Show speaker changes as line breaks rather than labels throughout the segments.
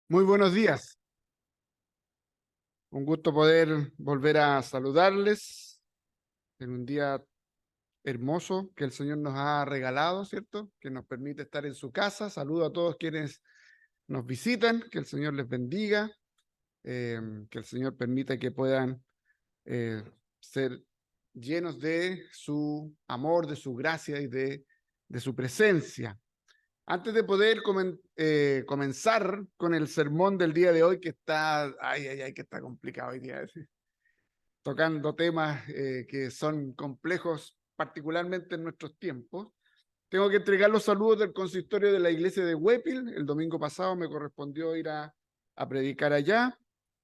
Muy buenos días. Un gusto poder volver a saludarles en un día hermoso que el Señor nos ha regalado, ¿cierto? Que nos permite estar en su casa. Saludo a todos quienes nos visitan, que el Señor les bendiga, que el Señor permita que puedan eh, ser llenos de su amor, de su gracia y de su presencia. Antes de poder comenzar con el sermón del día de hoy, que está, que está complicado hoy día, tocando temas que son complejos, particularmente en nuestros tiempos, tengo que entregar los saludos del consistorio de la iglesia de Huépil. El domingo pasado me correspondió ir a predicar allá,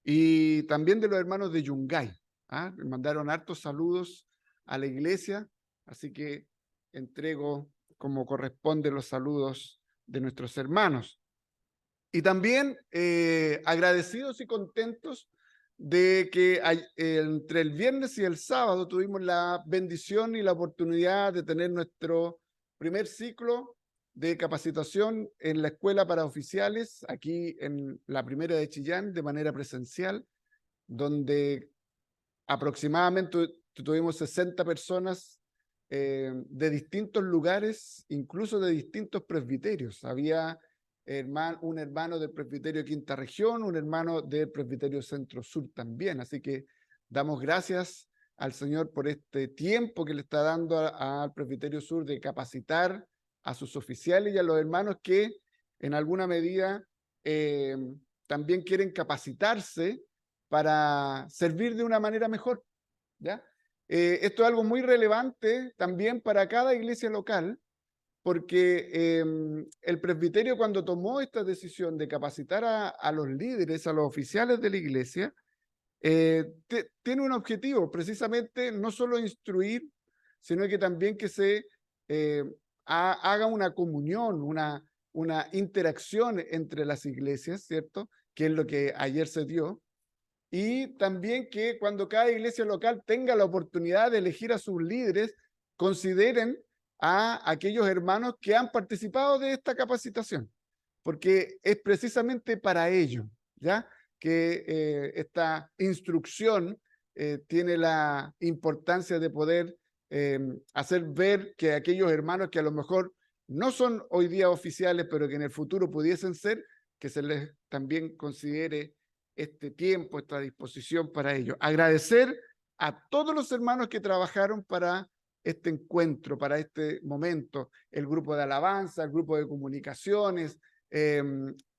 y también de los hermanos de Yungay. Me mandaron hartos saludos a la iglesia, así que entrego como corresponde los saludos de nuestros hermanos. Y también agradecidos y contentos de que entre el viernes y el sábado tuvimos la bendición y la oportunidad de tener nuestro primer ciclo de capacitación en la escuela para oficiales, aquí en la primera de Chillán, de manera presencial, donde aproximadamente tuvimos 60 personas de distintos lugares, incluso de distintos presbiterios. Había un hermano del presbiterio Quinta Región, un hermano del presbiterio Centro Sur también. Así que damos gracias al Señor por este tiempo que le está dando al presbiterio Sur de capacitar a sus oficiales y a los hermanos que en alguna medida eh, también quieren capacitarse para servir de una manera mejor, ¿ya? Esto es algo muy relevante también para cada iglesia local, porque el presbiterio, cuando tomó esta decisión de capacitar a los líderes, a los oficiales de la iglesia, tiene un objetivo, precisamente no solo instruir, sino que también que se eh, haga una comunión, una interacción entre las iglesias, ¿cierto? Que es lo que ayer se dio. Y también que cuando cada iglesia local tenga la oportunidad de elegir a sus líderes, consideren a aquellos hermanos que han participado de esta capacitación, porque es precisamente para ello, ¿ya? Que esta instrucción tiene la importancia de poder hacer ver que aquellos hermanos que a lo mejor no son hoy día oficiales, pero que en el futuro pudiesen ser, que se les también considere este tiempo, esta disposición para ello. Agradecer a todos los hermanos que trabajaron para este encuentro, para este momento, el grupo de alabanza, el grupo de comunicaciones, eh,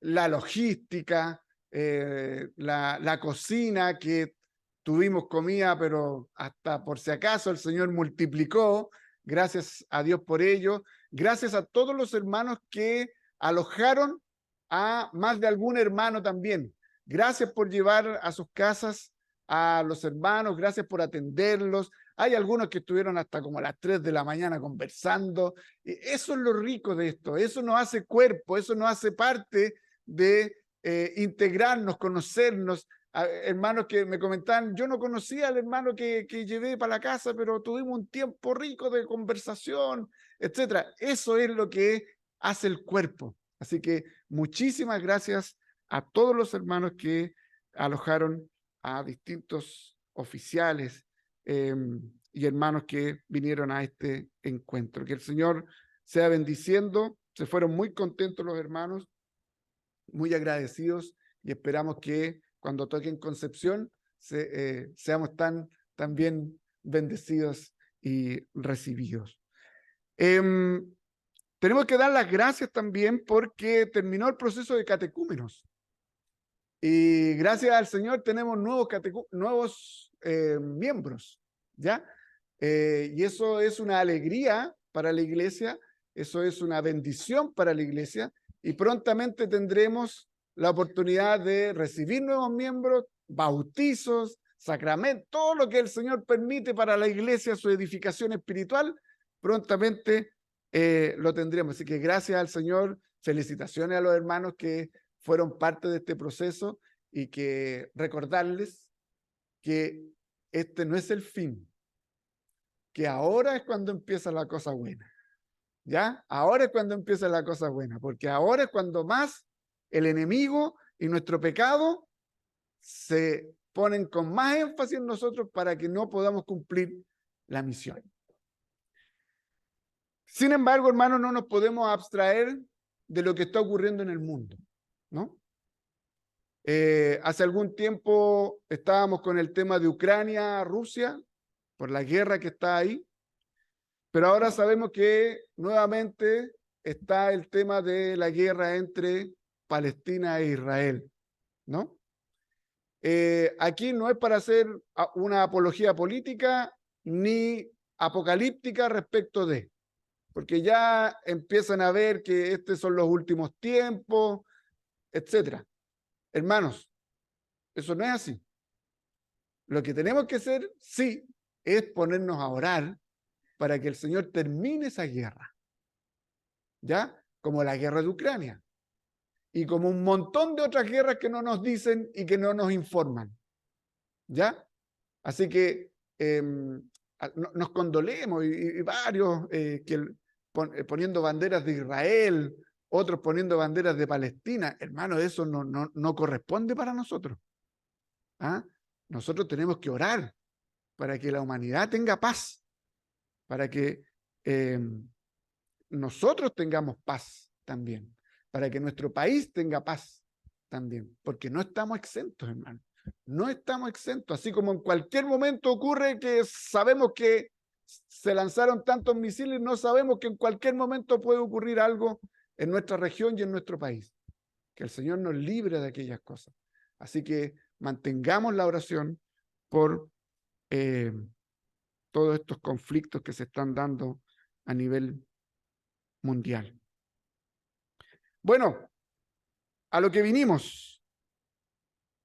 la logística, la cocina, que tuvimos comida, pero hasta por si acaso el Señor multiplicó. Gracias a Dios por ello. Gracias a todos los hermanos que alojaron a más de algún hermano también. Gracias por llevar a sus casas a los hermanos, gracias por atenderlos. Hay algunos que estuvieron hasta como a las 3 de la mañana conversando. Eso es lo rico de esto, eso nos hace cuerpo, eso nos hace parte de integrarnos, conocernos. Hermanos que me comentaban, yo no conocía al hermano que llevé para la casa, pero tuvimos un tiempo rico de conversación, etcétera. Eso es lo que hace el cuerpo. Así que muchísimas gracias a todos los hermanos que alojaron a distintos oficiales y hermanos que vinieron a este encuentro. Que el Señor sea bendiciendo. Se fueron muy contentos los hermanos, muy agradecidos, y esperamos que cuando toquen Concepción seamos tan bien bendecidos y recibidos. Tenemos que dar las gracias también porque terminó el proceso de catecúmenos. Y gracias al Señor tenemos nuevos miembros, ¿ya? Y eso es una alegría para la iglesia, eso es una bendición para la iglesia, y prontamente tendremos la oportunidad de recibir nuevos miembros, bautizos, sacramentos, todo lo que el Señor permite para la iglesia, su edificación espiritual, prontamente lo tendremos. Así que gracias al Señor, felicitaciones a los hermanos que fueron parte de este proceso, y que recordarles que este no es el fin, que ahora es cuando empieza la cosa buena, ¿ya? Ahora es cuando empieza la cosa buena, porque ahora es cuando más el enemigo y nuestro pecado se ponen con más énfasis en nosotros para que no podamos cumplir la misión. Sin embargo, hermanos, no nos podemos abstraer de lo que está ocurriendo en el mundo, ¿no? Hace algún tiempo estábamos con el tema de Ucrania, Rusia, por la guerra que está ahí, pero ahora sabemos que nuevamente está el tema de la guerra entre Palestina e Israel, ¿no? Aquí no es para hacer una apología política ni apocalíptica respecto de, porque ya empiezan a ver que estos son los últimos tiempos, etcétera. Hermanos, eso no es así. Lo que tenemos que hacer, sí, es ponernos a orar para que el Señor termine esa guerra, ¿ya? Como la guerra de Ucrania y como un montón de otras guerras que no nos dicen y que no nos informan, ¿ya? Así que nos condolemos y varios poniendo banderas de Israel, otros poniendo banderas de Palestina. Hermano, eso no corresponde para nosotros. ¿Ah? Nosotros tenemos que orar para que la humanidad tenga paz, para que nosotros tengamos paz también, para que nuestro país tenga paz también, porque no estamos exentos, hermano. No estamos exentos, así como en cualquier momento ocurre que sabemos que se lanzaron tantos misiles, no sabemos que en cualquier momento puede ocurrir algo en nuestra región y en nuestro país. Que el Señor nos libre de aquellas cosas. Así que mantengamos la oración por todos estos conflictos que se están dando a nivel mundial. Bueno, a lo que vinimos,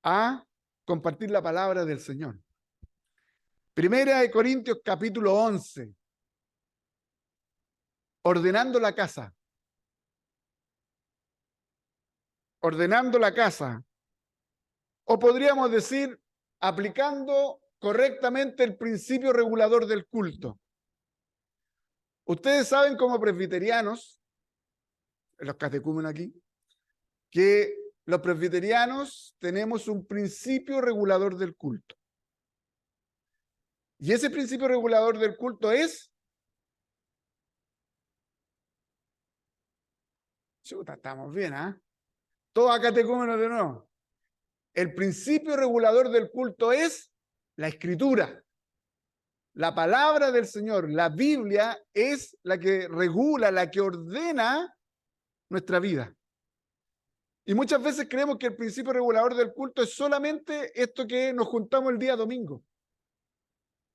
a compartir la palabra del Señor. Primera de Corintios capítulo 11. Ordenando la casa. Ordenando la casa. O podríamos decir, aplicando correctamente el principio regulador del culto. Ustedes saben como presbiterianos, los catecúmenos aquí, que los presbiterianos tenemos un principio regulador del culto. Y ese principio regulador del culto es... Chuta, estamos bien, ¿ah? Todos a catecúmenos de nuevo. El principio regulador del culto es la Escritura. La palabra del Señor, la Biblia, es la que regula, la que ordena nuestra vida. Y muchas veces creemos que el principio regulador del culto es solamente esto que nos juntamos el día domingo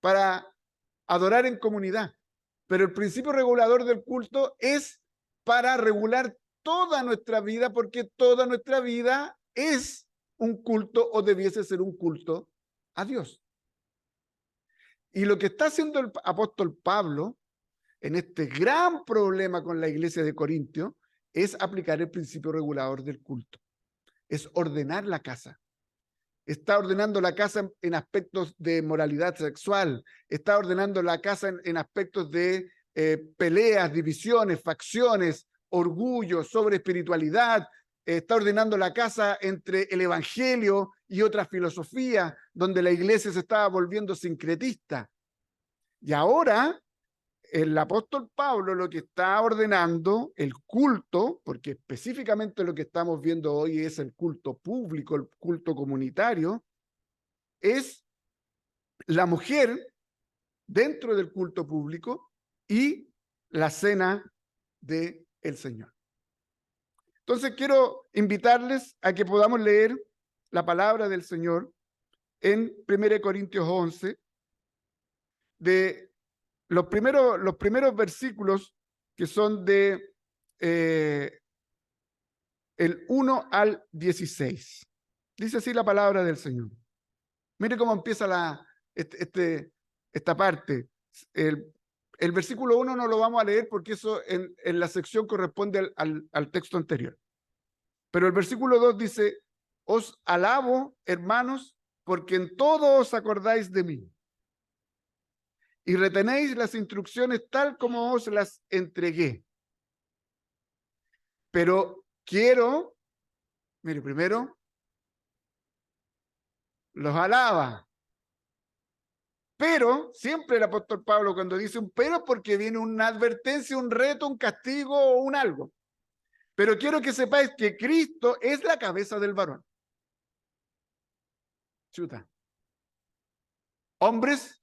para adorar en comunidad. Pero el principio regulador del culto es para regular toda nuestra vida, porque toda nuestra vida es un culto o debiese ser un culto a Dios. Y lo que está haciendo el apóstol Pablo en este gran problema con la iglesia de Corintio es aplicar el principio regulador del culto. Es ordenar la casa. Está ordenando la casa en aspectos de moralidad sexual. Está ordenando la casa en aspectos de peleas, divisiones, facciones, orgullo, sobre espiritualidad. Está ordenando la casa entre el evangelio y otra filosofía, donde la iglesia se estaba volviendo sincretista. Y ahora el apóstol Pablo lo que está ordenando, el culto, porque específicamente lo que estamos viendo hoy es el culto público, el culto comunitario, es la mujer dentro del culto público y la cena del Señor. Entonces quiero invitarles a que podamos leer la palabra del Señor en 1 Corintios 11, de los primeros versículos que son de el 1 al 16. Dice así la palabra del Señor. Mire cómo empieza esta parte. El versículo 1 no lo vamos a leer porque eso en la sección corresponde al texto anterior. Pero el versículo 2 dice, os alabo, hermanos, porque en todo os acordáis de mí y retenéis las instrucciones tal como os las entregué. Pero quiero, mire, primero, los alaba. Pero siempre el apóstol Pablo cuando dice un pero porque viene una advertencia, un reto, un castigo o un algo. Pero quiero que sepáis que Cristo es la cabeza del varón. Chuta. Hombres,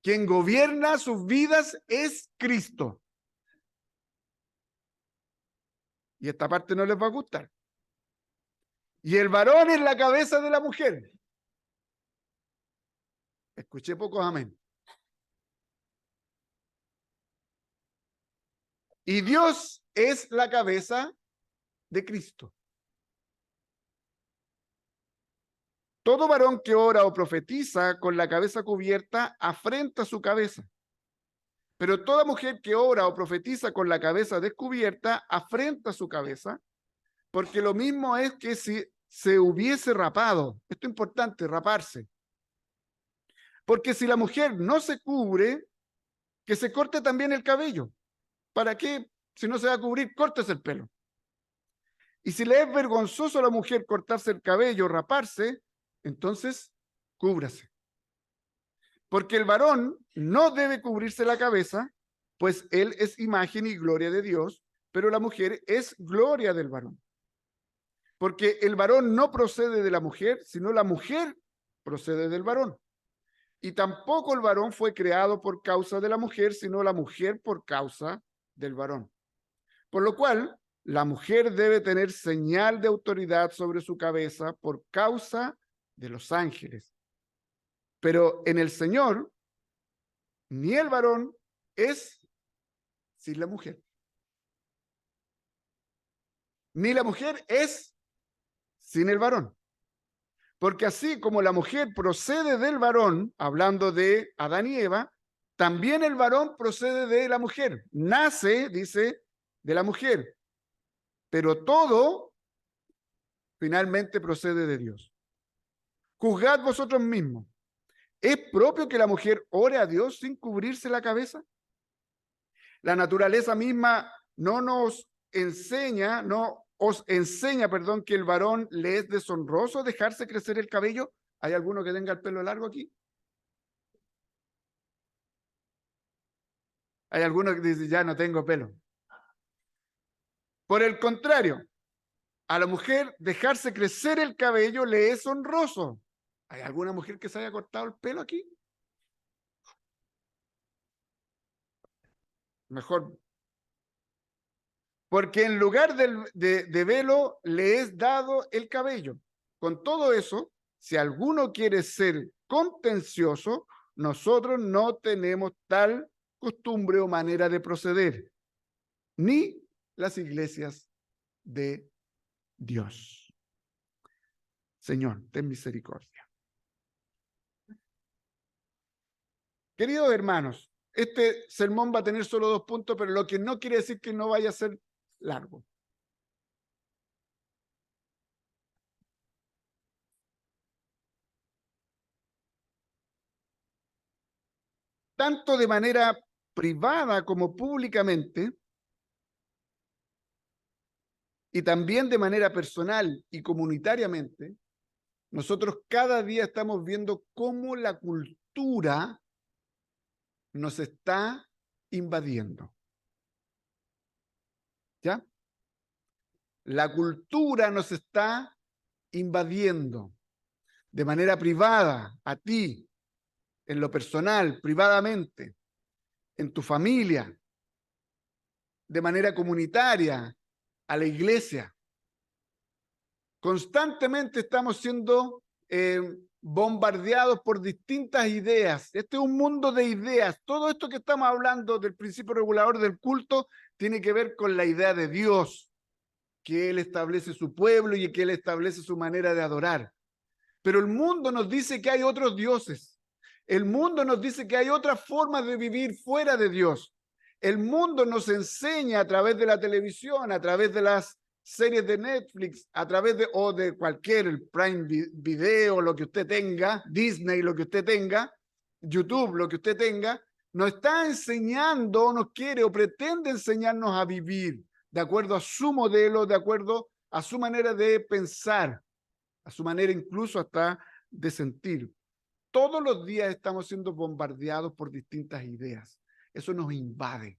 quien gobierna sus vidas es Cristo. Y esta parte no les va a gustar. Y el varón es la cabeza de la mujer. Escuché pocos amén. Y Dios es la cabeza de Cristo. Todo varón que ora o profetiza con la cabeza cubierta afrenta su cabeza. Pero toda mujer que ora o profetiza con la cabeza descubierta afrenta su cabeza, porque lo mismo es que si se hubiese rapado. Esto es importante, raparse. Porque si la mujer no se cubre, que se corte también el cabello. ¿Para qué? Si no se va a cubrir, córtese el pelo. Y si le es vergonzoso a la mujer cortarse el cabello, raparse, entonces cúbrase. Porque el varón no debe cubrirse la cabeza, pues él es imagen y gloria de Dios, pero la mujer es gloria del varón. Porque el varón no procede de la mujer, sino la mujer procede del varón. Y tampoco el varón fue creado por causa de la mujer, sino la mujer por causa del varón. Por lo cual, la mujer debe tener señal de autoridad sobre su cabeza por causa de los ángeles. Pero en el Señor, ni el varón es sin la mujer, ni la mujer es sin el varón. Porque así como la mujer procede del varón, hablando de Adán y Eva, también el varón procede de la mujer. Nace, dice, de la mujer. Pero todo finalmente procede de Dios. Juzgad vosotros mismos. ¿Es propio que la mujer ore a Dios sin cubrirse la cabeza? La naturaleza misma no nos enseña, no os enseña, perdón, que el varón le es deshonroso dejarse crecer el cabello. ¿Hay alguno que tenga el pelo largo aquí? Hay alguno que dice, ya no tengo pelo. Por el contrario, a la mujer dejarse crecer el cabello le es honroso. ¿Hay alguna mujer que se haya cortado el pelo aquí? Mejor. Porque en lugar de velo le es dado el cabello. Con todo eso, si alguno quiere ser contencioso, nosotros no tenemos tal costumbre o manera de proceder, ni las iglesias de Dios. Señor, ten misericordia. Queridos hermanos, este sermón va a tener solo 2 puntos, pero lo que no quiere decir que no vaya a ser largo. Tanto de manera privada como públicamente, y también de manera personal y comunitariamente, nosotros cada día estamos viendo cómo la cultura nos está invadiendo. ¿Ya? La cultura nos está invadiendo de manera privada, a ti, en lo personal, privadamente, en tu familia, de manera comunitaria, a la iglesia. Constantemente estamos siendo bombardeados por distintas ideas. Este es un mundo de ideas. Todo esto que estamos hablando del principio regulador del culto tiene que ver con la idea de Dios, que Él establece su pueblo y que Él establece su manera de adorar. Pero el mundo nos dice que hay otros dioses. El mundo nos dice que hay otras formas de vivir fuera de Dios. El mundo nos enseña a través de la televisión, a través de las series de Netflix, a través de, o de cualquier, el Prime Video, lo que usted tenga, Disney, lo que usted tenga, YouTube, lo que usted tenga, nos está enseñando, nos quiere o pretende enseñarnos a vivir de acuerdo a su modelo, de acuerdo a su manera de pensar, a su manera incluso hasta de sentir. Todos los días estamos siendo bombardeados por distintas ideas. Eso nos invade.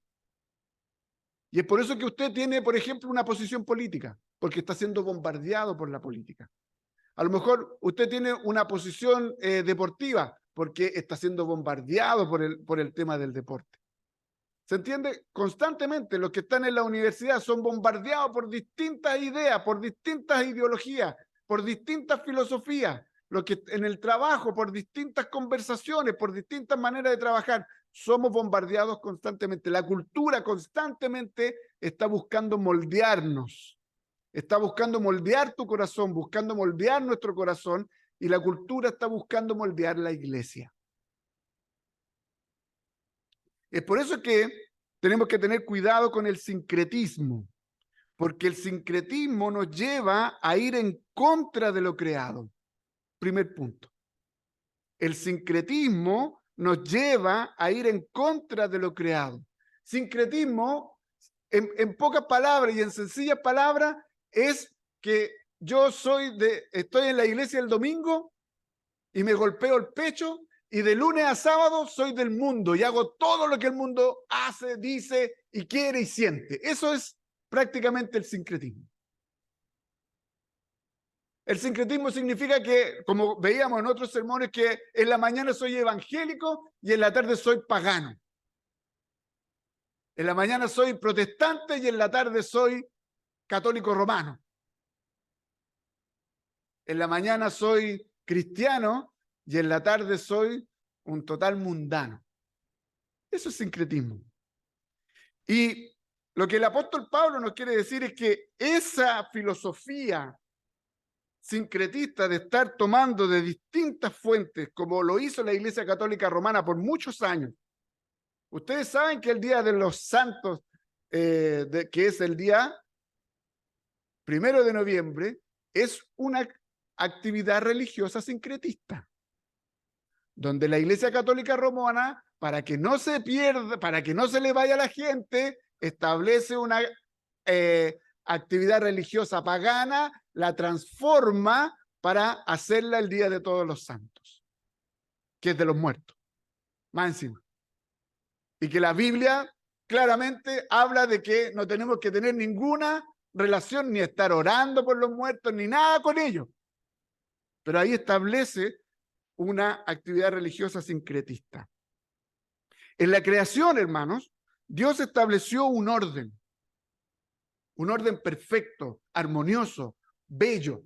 Y es por eso que usted tiene, por ejemplo, una posición política, porque está siendo bombardeado por la política. A lo mejor usted tiene una posición deportiva, porque está siendo bombardeado por el tema del deporte. ¿Se entiende? Constantemente los que están en la universidad son bombardeados por distintas ideas, por distintas ideologías, por distintas filosofías. Los que en el trabajo, por distintas conversaciones, por distintas maneras de trabajar, somos bombardeados constantemente. La cultura constantemente está buscando moldearnos. Está buscando moldear tu corazón, buscando moldear nuestro corazón, y la cultura está buscando moldear la iglesia. Es por eso que tenemos que tener cuidado con el sincretismo, porque el sincretismo nos lleva a ir en contra de lo creado. Primer punto. El sincretismo nos lleva a ir en contra de lo creado. Sincretismo, en pocas palabras y en sencillas palabras, es que yo estoy en la iglesia el domingo y me golpeo el pecho, y de lunes a sábado soy del mundo y hago todo lo que el mundo hace, dice y quiere y siente. Eso es prácticamente el sincretismo. El sincretismo significa que, como veíamos en otros sermones, que en la mañana soy evangélico y en la tarde soy pagano. En la mañana soy protestante y en la tarde soy católico romano. En la mañana soy cristiano y en la tarde soy un total mundano. Eso es sincretismo. Y lo que el apóstol Pablo nos quiere decir es que esa filosofía sincretista de estar tomando de distintas fuentes, como lo hizo la Iglesia Católica Romana por muchos años. Ustedes saben que el Día de los Santos, que es el día 1 de noviembre, es una actividad religiosa sincretista, donde la Iglesia Católica Romana, para que no se pierda, para que no se le vaya a la gente, establece una actividad religiosa pagana, la transforma para hacerla el Día de Todos los Santos, que es de los muertos, más encima. Y que la Biblia claramente habla de que no tenemos que tener ninguna relación, ni estar orando por los muertos, ni nada con ellos. Pero ahí establece una actividad religiosa sincretista. En la creación, hermanos, Dios estableció un orden perfecto, armonioso, bello.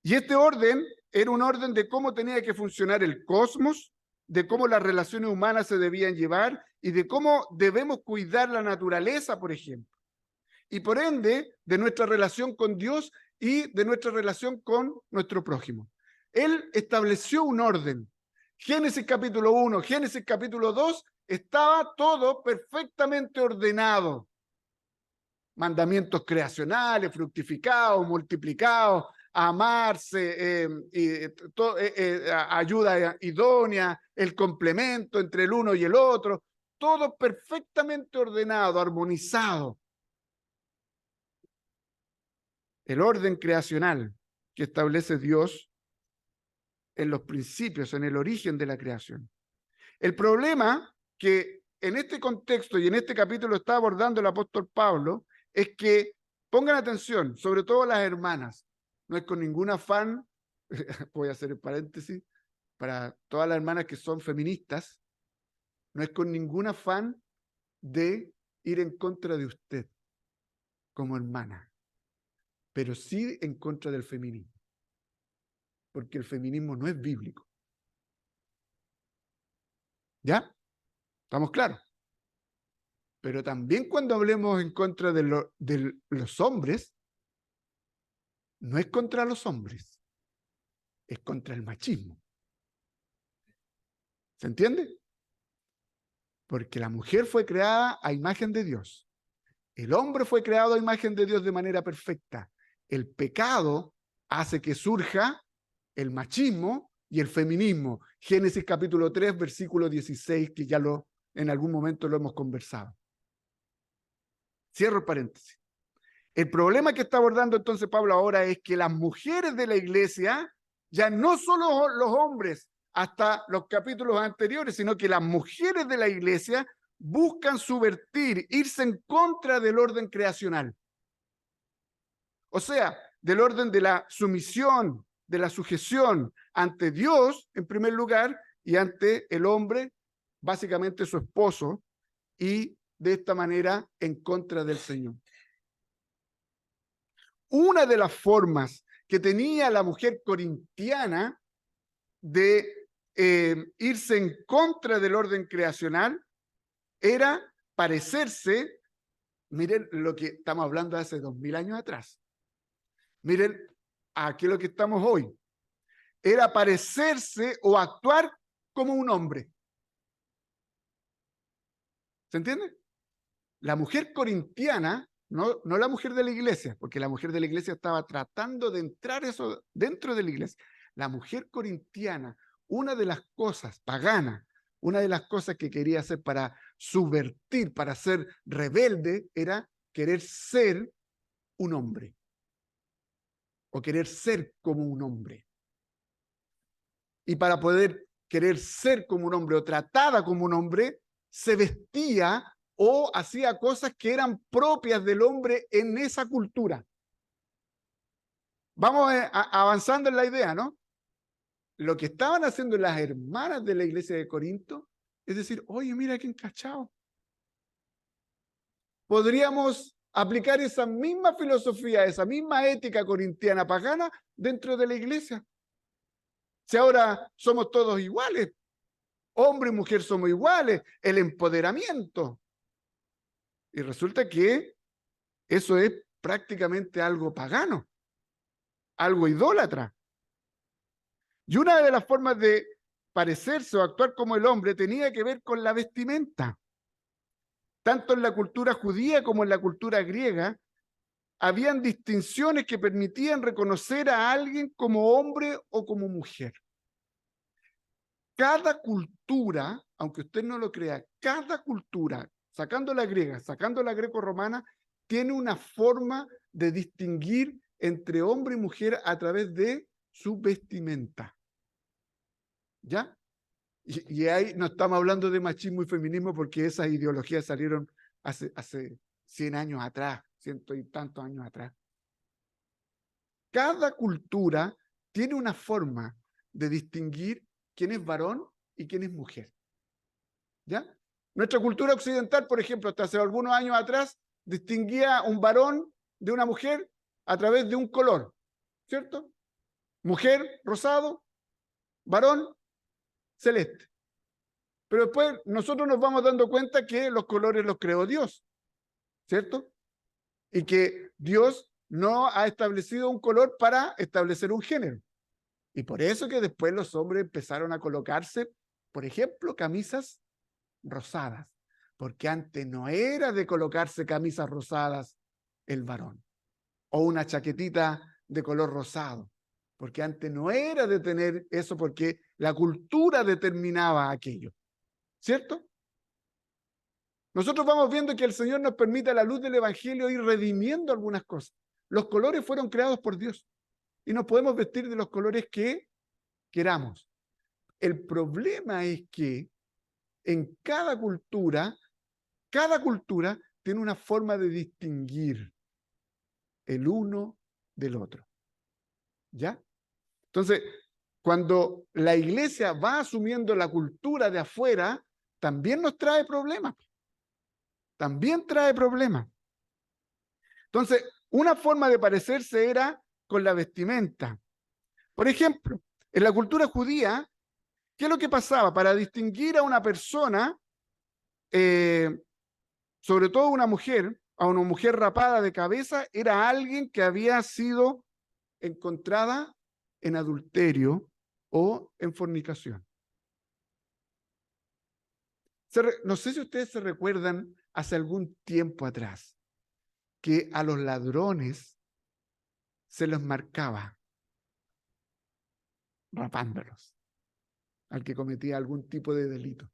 Y este orden era un orden de cómo tenía que funcionar el cosmos, de cómo las relaciones humanas se debían llevar y de cómo debemos cuidar la naturaleza, por ejemplo. Y por ende, de nuestra relación con Dios y de nuestra relación con nuestro prójimo. Él estableció un orden. Génesis capítulo 1, Génesis capítulo 2, estaba todo perfectamente ordenado. Mandamientos creacionales, fructificados, multiplicados, amarse, ayuda idónea, el complemento entre el uno y el otro, todo perfectamente ordenado, armonizado. El orden creacional que establece Dios en los principios, en el origen de la creación. El problema que en este contexto y en este capítulo está abordando el apóstol Pablo es que, pongan atención, sobre todo las hermanas, no es con ningún afán, voy a hacer el paréntesis, para todas las hermanas que son feministas, no es con ningún afán de ir en contra de usted como hermana, pero sí en contra del feminismo, porque el feminismo no es bíblico. ¿Ya? ¿Estamos claros? Pero también cuando hablemos en contra de los hombres, no es contra los hombres, es contra el machismo. ¿Se entiende? Porque la mujer fue creada a imagen de Dios. El hombre fue creado a imagen de Dios de manera perfecta. El pecado hace que surja el machismo y el feminismo. Génesis capítulo 3, versículo 16, que ya en algún momento lo hemos conversado. Cierro el paréntesis. El problema que está abordando entonces Pablo ahora es que las mujeres de la iglesia, ya no solo los hombres hasta los capítulos anteriores, sino que las mujeres de la iglesia buscan subvertir, irse en contra del orden creacional. O sea, del orden de la sumisión, de la sujeción ante Dios, en primer lugar, y ante el hombre, básicamente su esposo, y de esta manera en contra del Señor. Una de las formas que tenía la mujer corintiana de irse en contra del orden creacional era parecerse, miren lo que estamos hablando hace 2000 años atrás, miren aquí lo que estamos hoy, era parecerse o actuar como un hombre. ¿Se entiende? La mujer corintiana, no la mujer de la iglesia, porque la mujer de la iglesia estaba tratando de entrar eso dentro de la iglesia. La mujer corintiana, una de las cosas paganas, una de las cosas que quería hacer para subvertir, para ser rebelde, era querer ser un hombre o querer ser como un hombre. Y para poder querer ser como un hombre o tratada como un hombre, se vestía o hacía cosas que eran propias del hombre en esa cultura. Vamos avanzando en la idea, ¿no? Lo que estaban haciendo las hermanas de la iglesia de Corinto es decir, oye, mira qué encachado. Podríamos aplicar esa misma filosofía, esa misma ética corintiana pagana dentro de la iglesia. Si ahora somos todos iguales, hombre y mujer somos iguales, el empoderamiento. Y resulta que eso es prácticamente algo pagano, algo idólatra. Y una de las formas de parecerse o actuar como el hombre tenía que ver con la vestimenta. Tanto en la cultura judía como en la cultura griega, habían distinciones que permitían reconocer a alguien como hombre o como mujer. Cada cultura, aunque usted no lo crea, cada cultura, sacando la griega, sacando la greco-romana, tiene una forma de distinguir entre hombre y mujer a través de su vestimenta. ¿Ya? Y ahí no estamos hablando de machismo y feminismo porque esas ideologías salieron hace 100 años atrás, 100 y tantos años atrás. Cada cultura tiene una forma de distinguir quién es varón y quién es mujer. ¿Ya? Nuestra cultura occidental, por ejemplo, hasta hace algunos años atrás, distinguía un varón de una mujer a través de un color, ¿cierto? Mujer, rosado, varón, celeste. Pero después nosotros nos vamos dando cuenta que los colores los creó Dios, ¿cierto? Y que Dios no ha establecido un color para establecer un género. Y por eso que después los hombres empezaron a colocarse, por ejemplo, camisas rosadas, porque antes no era de colocarse camisas rosadas el varón, o una chaquetita de color rosado, porque antes no era de tener eso, porque la cultura determinaba aquello, ¿cierto? Nosotros vamos viendo que el Señor nos permite a la luz del Evangelio ir redimiendo algunas cosas. Los colores fueron creados por Dios y nos podemos vestir de los colores que queramos. El problema es que en cada cultura tiene una forma de distinguir el uno del otro. ¿Ya? Entonces, cuando la iglesia va asumiendo la cultura de afuera, también nos trae problemas. También trae problemas. Entonces, una forma de parecerse era con la vestimenta. Por ejemplo, en la cultura judía, ¿qué es lo que pasaba? Para distinguir a una persona, sobre todo a una mujer rapada de cabeza, era alguien que había sido encontrada en adulterio o en fornicación. No sé si ustedes se recuerdan hace algún tiempo atrás que a los ladrones se los marcaba rapándolos al que cometía algún tipo de delito.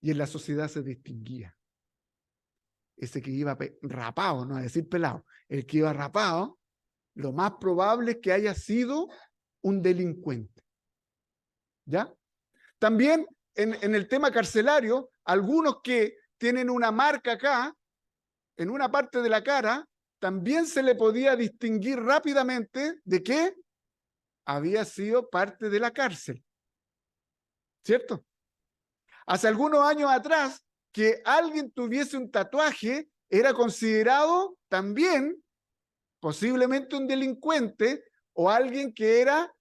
Y en la sociedad se distinguía. ese que iba rapado, no a decir pelado, el que iba rapado, lo más probable es que haya sido un delincuente. ¿Ya? También en el tema carcelario, algunos que tienen una marca acá, en una parte de la cara, también se le podía distinguir rápidamente de que había sido parte de la cárcel. ¿Cierto? Hace algunos años atrás, que alguien tuviese un tatuaje era considerado también posiblemente un delincuente o alguien que era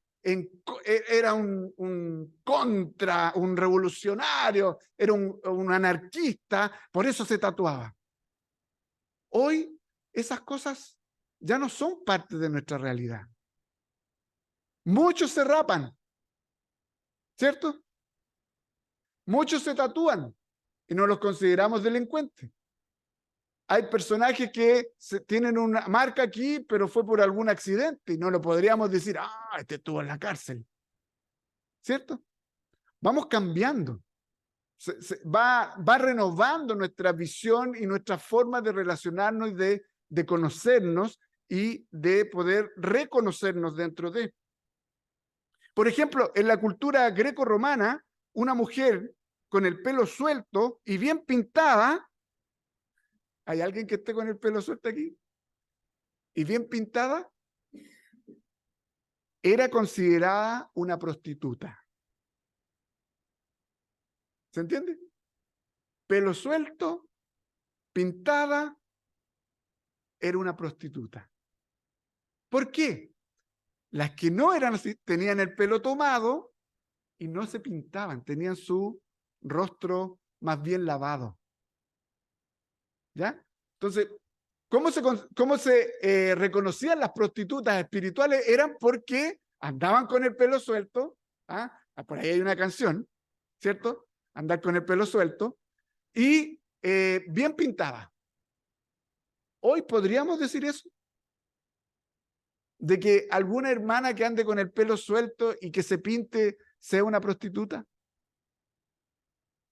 un contra, un revolucionario, era un anarquista, por eso se tatuaba. Hoy esas cosas ya no son parte de nuestra realidad. Muchos se rapan, ¿cierto? Muchos se tatúan y no los consideramos delincuentes. Hay personajes que tienen una marca aquí, pero fue por algún accidente y no lo podríamos decir, este estuvo en la cárcel. ¿Cierto? Vamos cambiando. Va renovando nuestra visión y nuestra forma de relacionarnos y de conocernos y de poder reconocernos dentro de. Por ejemplo, en la cultura greco-romana, una mujer con el pelo suelto y bien pintada, ¿hay alguien que esté con el pelo suelto aquí? Y bien pintada, era considerada una prostituta. ¿Se entiende? Pelo suelto, pintada, era una prostituta. ¿Por qué? Las que no eran así tenían el pelo tomado y no se pintaban, tenían su rostro más bien lavado. ¿Ya? Entonces, ¿cómo se reconocían las prostitutas espirituales? Eran porque andaban con el pelo suelto. Por ahí hay una canción, ¿cierto? Andar con el pelo suelto y bien pintada. Hoy podríamos decir eso, de que alguna hermana que ande con el pelo suelto y que se pinte sea una prostituta.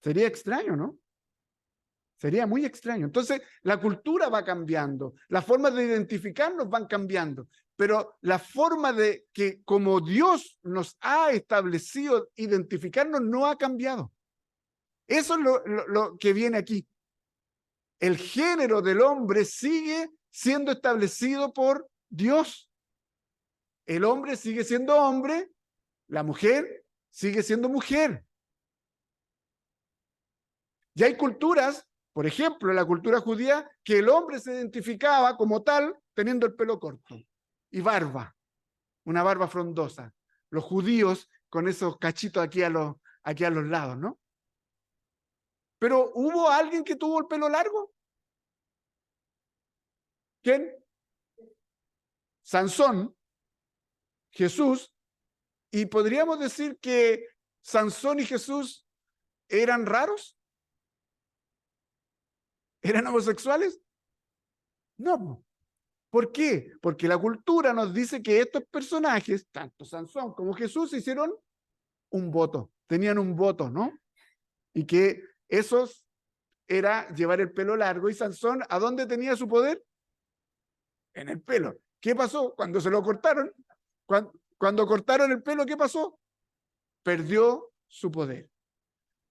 Sería extraño, ¿no? Sería muy extraño. Entonces, la cultura va cambiando, las formas de identificarnos van cambiando, pero la forma de que como Dios nos ha establecido identificarnos no ha cambiado. Eso es lo que viene aquí. El género del hombre sigue siendo establecido por Dios. El hombre sigue siendo hombre, la mujer sigue siendo mujer. Y hay culturas, por ejemplo, la cultura judía, que el hombre se identificaba como tal teniendo el pelo corto y barba, una barba frondosa. Los judíos con esos cachitos aquí a los lados, ¿no? Pero ¿hubo alguien que tuvo el pelo largo? ¿Quién? Sansón, Jesús, y podríamos decir que Sansón y Jesús eran raros, eran homosexuales. No. ¿Por qué? Porque la cultura nos dice que estos personajes, tanto Sansón como Jesús, hicieron un voto, tenían un voto, ¿no? Y que esos era llevar el pelo largo. Y Sansón, ¿a dónde tenía su poder? En el pelo. ¿Qué pasó? Cuando se lo cortaron, cuando cortaron el pelo, ¿qué pasó? Perdió su poder.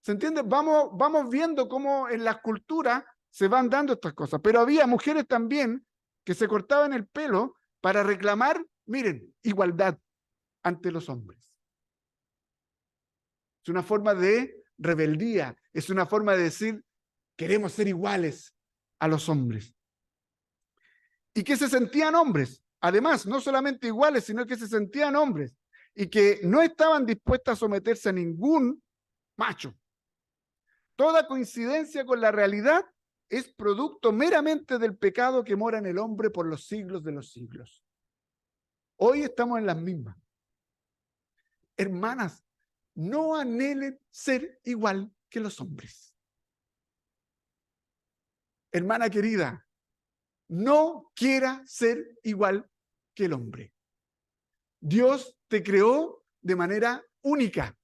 ¿Se entiende? Vamos viendo cómo en las culturas se van dando estas cosas. Pero había mujeres también que se cortaban el pelo para reclamar, miren, igualdad ante los hombres. Es una forma de rebeldía, es una forma de decir, queremos ser iguales a los hombres. Y que se sentían hombres, además, no solamente iguales, sino que se sentían hombres y que no estaban dispuestas a someterse a ningún macho. Toda coincidencia con la realidad es producto meramente del pecado que mora en el hombre por los siglos de los siglos. Hoy estamos en las mismas. Hermanas, no anhelen ser igual que los hombres. Hermana querida, no quiera ser igual que el hombre. Dios te creó de manera única.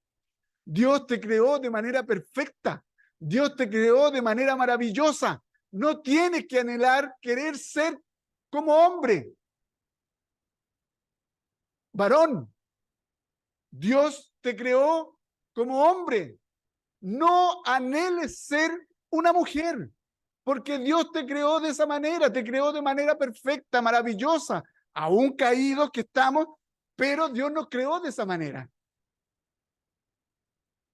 Dios te creó de manera perfecta. Dios te creó de manera maravillosa. no tienes que anhelar querer ser como hombre. Varón, Dios te creó como hombre. No anheles ser una mujer, porque Dios te creó de esa manera, te creó de manera perfecta, maravillosa, aún caídos que estamos, pero Dios nos creó de esa manera.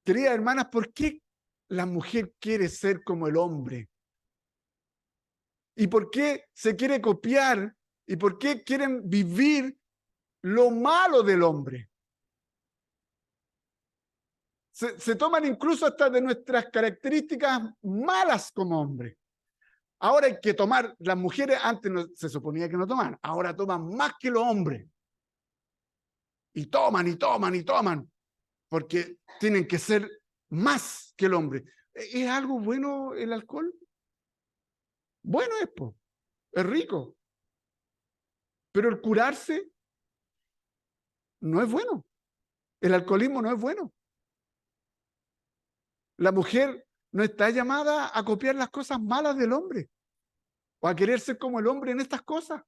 Queridas hermanas, ¿por qué la mujer quiere ser como el hombre? ¿Y por qué se quiere copiar? ¿Y por qué quieren vivir lo malo del hombre? Se toman incluso hasta de nuestras características malas como hombre. Ahora hay que tomar, las mujeres antes no, se suponía que no tomaban, ahora toman más que los hombres. Y toman, y toman, y toman, porque tienen que ser más que el hombre. ¿Es algo bueno el alcohol? Bueno es rico. Pero el curarse no es bueno. El alcoholismo no es bueno. La mujer no está llamada a copiar las cosas malas del hombre o a querer ser como el hombre en estas cosas.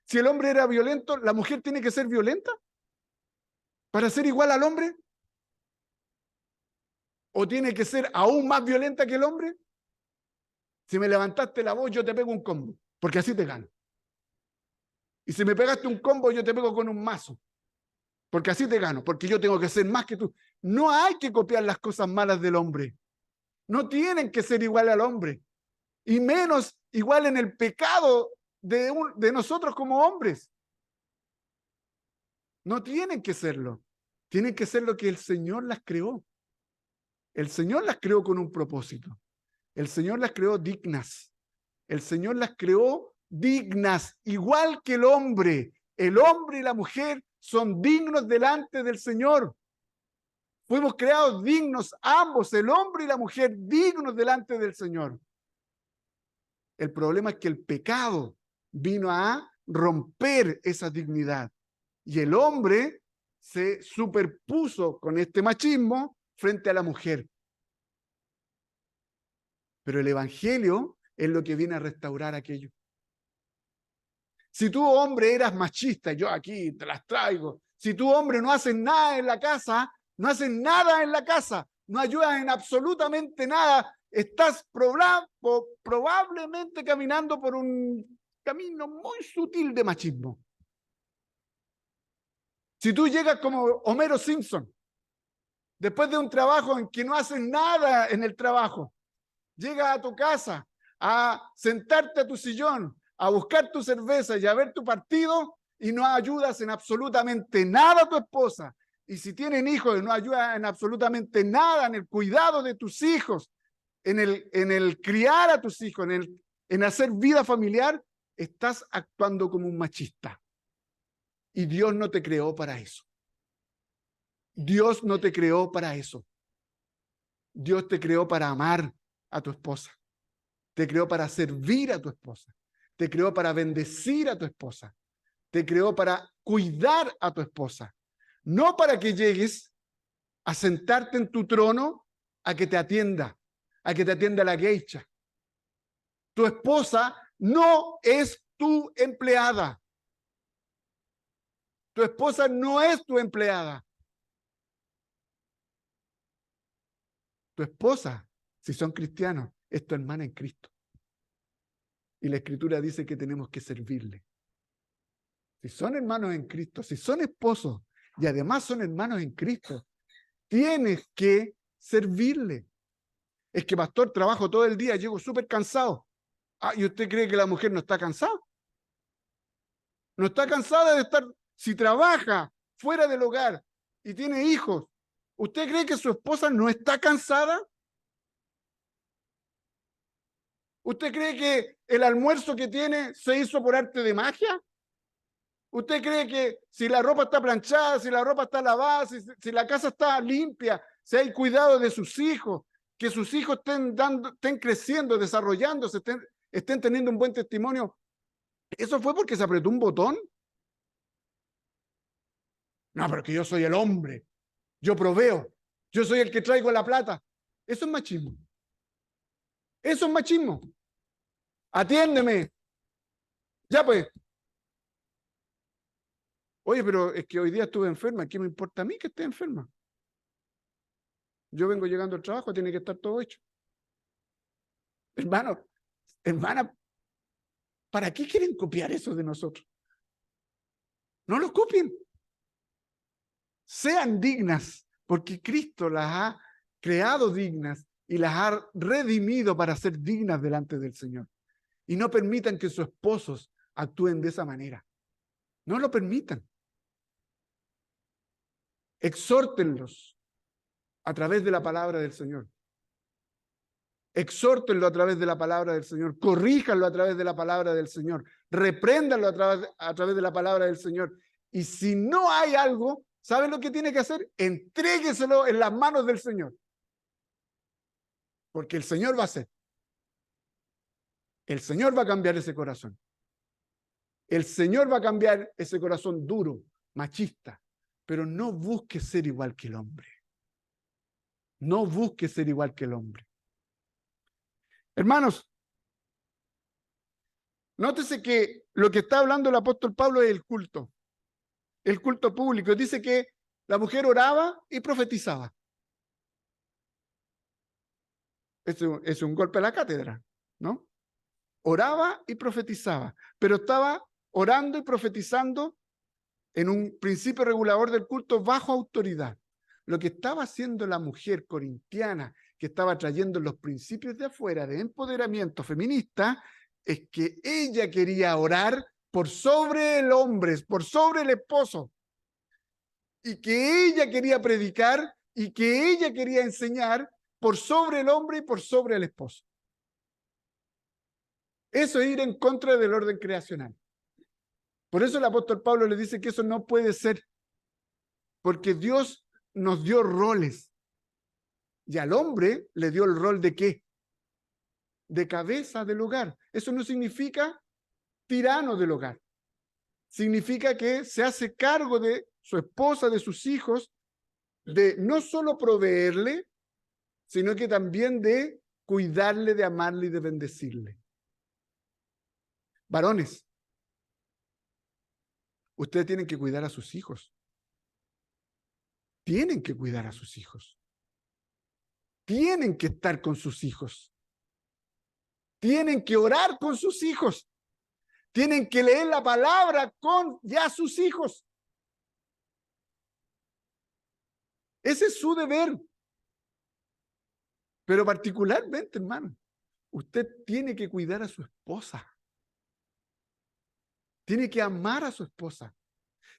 Si el hombre era violento, ¿la mujer tiene que ser violenta para ser igual al hombre? ¿O tiene que ser aún más violenta que el hombre? Si me levantaste la voz, yo te pego un combo, porque así te gano. Y si me pegaste un combo, yo te pego con un mazo, porque así te gano, porque yo tengo que ser más que tú. No hay que copiar las cosas malas del hombre. No tienen que ser igual al hombre. Y menos igual en el pecado de nosotros como hombres. No tienen que serlo. Tienen que ser lo que el Señor las creó. El Señor las creó con un propósito. El Señor las creó dignas. El Señor las creó dignas, igual que el hombre. El hombre y la mujer son dignos delante del Señor. Fuimos creados dignos, ambos, el hombre y la mujer, dignos delante del Señor. El problema es que el pecado vino a romper esa dignidad. Y el hombre se superpuso con este machismo frente a la mujer. Pero el evangelio es lo que viene a restaurar aquello. Si tú, hombre, eras machista, yo aquí te las traigo. Si tú, hombre, no haces nada en la casa, no haces nada en la casa, no ayudas en absolutamente nada, estás probablemente caminando por un camino muy sutil de machismo. Si tú llegas como Homero Simpson, después de un trabajo en que no haces nada en el trabajo, llegas a tu casa a sentarte a tu sillón, a buscar tu cerveza y a ver tu partido y no ayudas en absolutamente nada a tu esposa. Y si tienen hijos, no ayudas en absolutamente nada en el cuidado de tus hijos, en el criar a tus hijos, en hacer vida familiar, estás actuando como un machista. Y Dios no te creó para eso. Dios no te creó para eso. Dios te creó para amar a tu esposa. Te creó para servir a tu esposa. Te creó para bendecir a tu esposa. Te creó para cuidar a tu esposa. No para que llegues a sentarte en tu trono a que te atienda la geisha. Tu esposa no es tu empleada. Tu esposa no es tu empleada. Tu esposa, si son cristianos, es tu hermana en Cristo. Y la Escritura dice que tenemos que servirle. Si son hermanos en Cristo, si son esposos y además son hermanos en Cristo, tienes que servirle. Es que, pastor, trabajo todo el día, llego súper cansado. Ah, ¿y usted cree que la mujer no está cansada? No está cansada de estar, si trabaja fuera del hogar y tiene hijos, ¿usted cree que su esposa no está cansada? ¿Usted cree que el almuerzo que tiene se hizo por arte de magia? ¿Usted cree que si la ropa está planchada, si la ropa está lavada, si la casa está limpia, si hay cuidado de sus hijos, que sus hijos estén creciendo, desarrollándose, estén teniendo un buen testimonio, eso fue porque se apretó un botón? No, pero que yo soy el hombre, yo proveo, yo soy el que traigo la plata. Eso es machismo. Eso es machismo. Atiéndeme. Ya pues. Oye, pero es que hoy día estuve enferma. ¿Qué me importa a mí que esté enferma? Yo vengo llegando al trabajo, tiene que estar todo hecho. Hermano, hermana, ¿para qué quieren copiar eso de nosotros? No lo copien. Sean dignas, porque Cristo las ha creado dignas y las ha redimido para ser dignas delante del Señor. Y no permitan que sus esposos actúen de esa manera. No lo permitan. Exhórtenlos a través de la palabra del Señor. Exhórtenlo a través de la palabra del Señor. Corríjanlo a través de la palabra del Señor. Repréndanlo a través de la palabra del Señor. Y si no hay algo, ¿saben lo que tiene que hacer? Entrégueselo en las manos del Señor. Porque el Señor va a hacer. El Señor va a cambiar ese corazón. El Señor va a cambiar ese corazón duro, machista. Pero no busque ser igual que el hombre. No busque ser igual que el hombre. Hermanos, nótese que lo que está hablando el apóstol Pablo es el culto público. Dice que la mujer oraba y profetizaba. Es un golpe a la cátedra, ¿no? Oraba y profetizaba, pero estaba orando y profetizando en un principio regulador del culto bajo autoridad. Lo que estaba haciendo la mujer corintiana, que estaba trayendo los principios de afuera de empoderamiento feminista, es que ella quería orar por sobre el hombre, por sobre el esposo, y que ella quería predicar y que ella quería enseñar por sobre el hombre y por sobre el esposo. Eso es ir en contra del orden creacional. Por eso el apóstol Pablo le dice que eso no puede ser, porque Dios nos dio roles y al hombre le dio el rol de ¿qué? De cabeza del hogar. Eso no significa tirano del hogar. Significa que se hace cargo de su esposa, de sus hijos, de no solo proveerle, sino que también de cuidarle, de amarle y de bendecirle. Varones, ustedes tienen que cuidar a sus hijos. Tienen que cuidar a sus hijos. Tienen que estar con sus hijos. Tienen que orar con sus hijos. Tienen que leer la palabra con ya sus hijos. Ese es su deber. Pero particularmente, hermano, usted tiene que cuidar a su esposa. Tiene que amar a su esposa.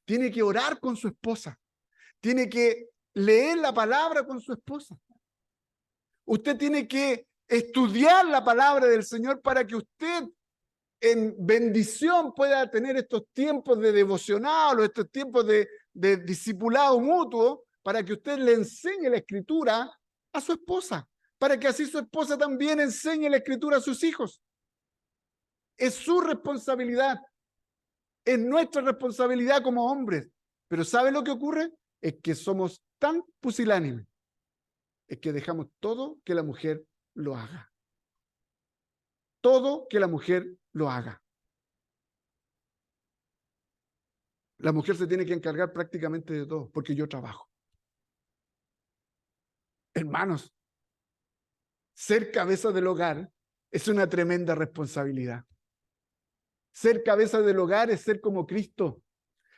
Tiene que orar con su esposa. Tiene que leer la palabra con su esposa. Usted tiene que estudiar la palabra del Señor para que usted en bendición pueda tener estos tiempos de devocional o estos tiempos de discipulado mutuo para que usted le enseñe la escritura a su esposa, para que así su esposa también enseñe la escritura a sus hijos. Es su responsabilidad, es nuestra responsabilidad como hombres. Pero ¿sabe lo que ocurre? Es que somos tan pusilánimes, es que dejamos todo que la mujer lo haga. Todo que la mujer lo haga. La mujer se tiene que encargar prácticamente de todo, porque yo trabajo. Hermanos, ser cabeza del hogar es una tremenda responsabilidad. Ser cabeza del hogar es ser como Cristo.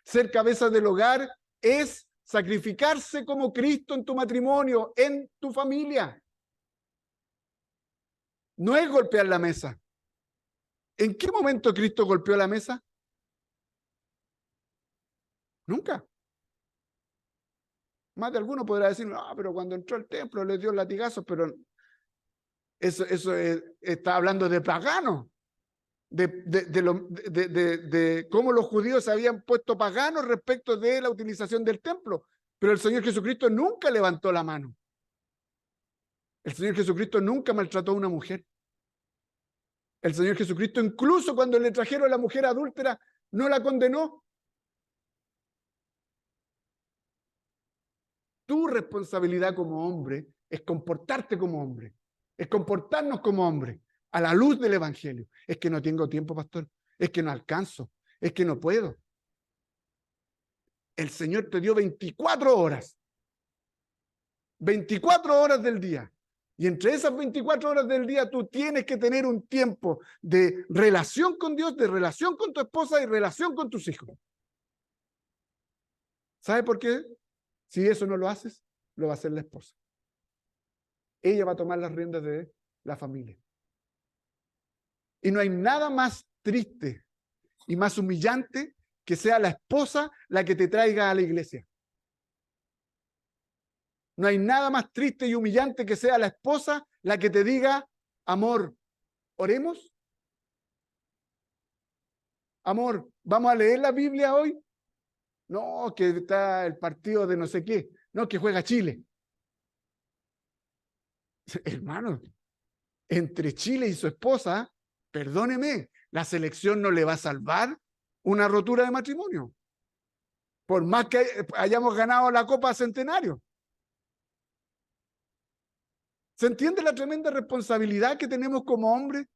Ser cabeza del hogar es sacrificarse como Cristo en tu matrimonio, en tu familia. No es golpear la mesa. ¿En qué momento Cristo golpeó la mesa? Nunca. Más de alguno podrá decir, no, pero cuando entró al templo le dio latigazos, pero eso está hablando de paganos, de cómo los judíos se habían puesto paganos respecto de la utilización del templo. Pero el Señor Jesucristo nunca levantó la mano. El Señor Jesucristo nunca maltrató a una mujer. El Señor Jesucristo, incluso cuando le trajeron a la mujer adúltera, no la condenó. Tu responsabilidad como hombre es comportarte como hombre, Es comportarnos como hombres a la luz del Evangelio. Es que no tengo tiempo, pastor. Es que no alcanzo. Es que no puedo. El Señor te dio 24 horas. 24 horas del día. Y entre esas 24 horas del día tú tienes que tener un tiempo de relación con Dios, de relación con tu esposa y relación con tus hijos. ¿Sabe por qué? Si eso no lo haces, lo va a hacer la esposa. Ella va a tomar las riendas de la familia. Y no hay nada más triste y más humillante que sea la esposa la que te traiga a la iglesia. No hay nada más triste y humillante que sea la esposa la que te diga, amor, ¿oremos? Amor, ¿vamos a leer la Biblia hoy? No, que está el partido de no sé qué. No, que juega Chile. Hermano, entre Chile y su esposa, perdóneme, la selección no le va a salvar una rotura de matrimonio. Por más que hayamos ganado la Copa Centenario. ¿Se entiende la tremenda responsabilidad que tenemos como hombres?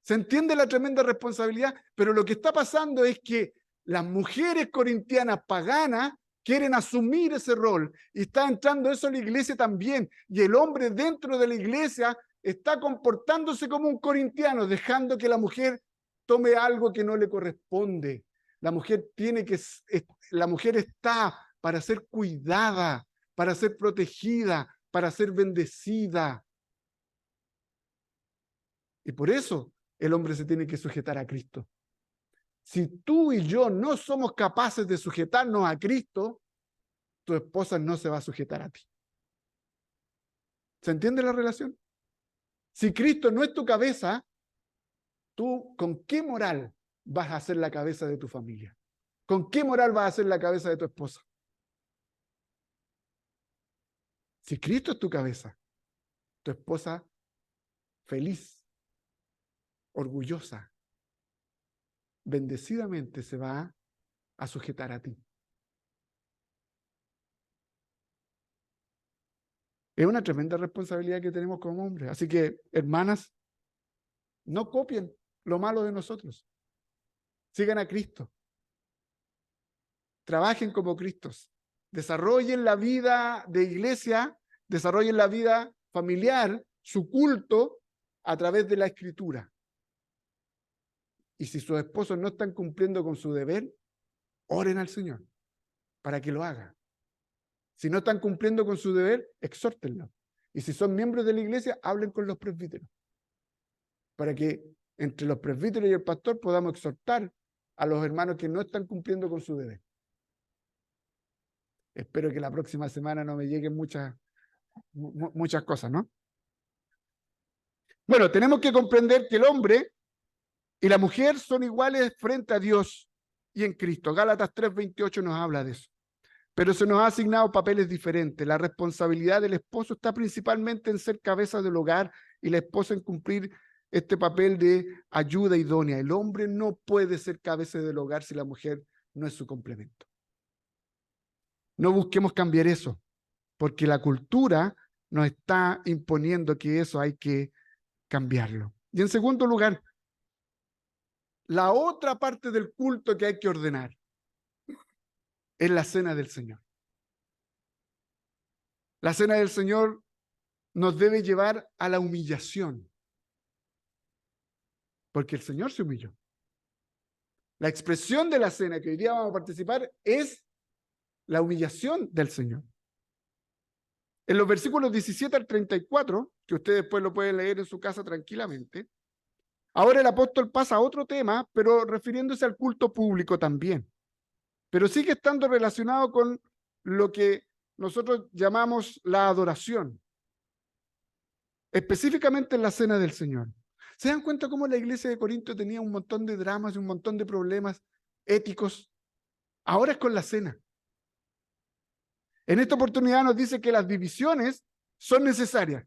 ¿Se entiende la tremenda responsabilidad? Pero lo que está pasando es que las mujeres corintianas paganas quieren asumir ese rol y está entrando eso en la iglesia también. Y el hombre dentro de la iglesia está comportándose como un corintiano, dejando que la mujer tome algo que no le corresponde. La mujer la mujer está para ser cuidada, para ser protegida, para ser bendecida. Y por eso el hombre se tiene que sujetar a Cristo. Si tú y yo no somos capaces de sujetarnos a Cristo, tu esposa no se va a sujetar a ti. ¿Se entiende la relación? Si Cristo no es tu cabeza, ¿tú con qué moral vas a ser la cabeza de tu familia? ¿Con qué moral vas a ser la cabeza de tu esposa? Si Cristo es tu cabeza, tu esposa feliz, orgullosa, bendecidamente se va a sujetar a ti. Es una tremenda responsabilidad que tenemos como hombres. Así que, hermanas, no copien lo malo de nosotros. Sigan a Cristo. Trabajen como Cristos. Desarrollen la vida de iglesia, desarrollen la vida familiar, su culto, a través de la Escritura. Y si sus esposos no están cumpliendo con su deber, oren al Señor para que lo haga. Si no están cumpliendo con su deber, exhórtenlo. Y si son miembros de la iglesia, hablen con los presbíteros. Para que entre los presbíteros y el pastor podamos exhortar a los hermanos que no están cumpliendo con su deber. Espero que la próxima semana no me lleguen muchas cosas, ¿no? Bueno, tenemos que comprender que el hombre y la mujer son iguales frente a Dios y en Cristo. Gálatas 3:28 nos habla de eso. Pero se nos ha asignado papeles diferentes. La responsabilidad del esposo está principalmente en ser cabeza del hogar y la esposa en cumplir este papel de ayuda idónea. El hombre no puede ser cabeza del hogar si la mujer no es su complemento. No busquemos cambiar eso, porque la cultura nos está imponiendo que eso hay que cambiarlo. Y en segundo lugar, la otra parte del culto que hay que ordenar es la cena del Señor. La cena del Señor nos debe llevar a la humillación, porque el Señor se humilló. La expresión de la cena que hoy día vamos a participar es la humillación del Señor. En los versículos 17 al 34, que ustedes después lo pueden leer en su casa tranquilamente, ahora el apóstol pasa a otro tema, pero refiriéndose al culto público también. Pero sigue estando relacionado con lo que nosotros llamamos la adoración, específicamente en la cena del Señor. ¿Se dan cuenta cómo la iglesia de Corinto tenía un montón de dramas y un montón de problemas éticos? Ahora es con la cena. En esta oportunidad nos dice que las divisiones son necesarias.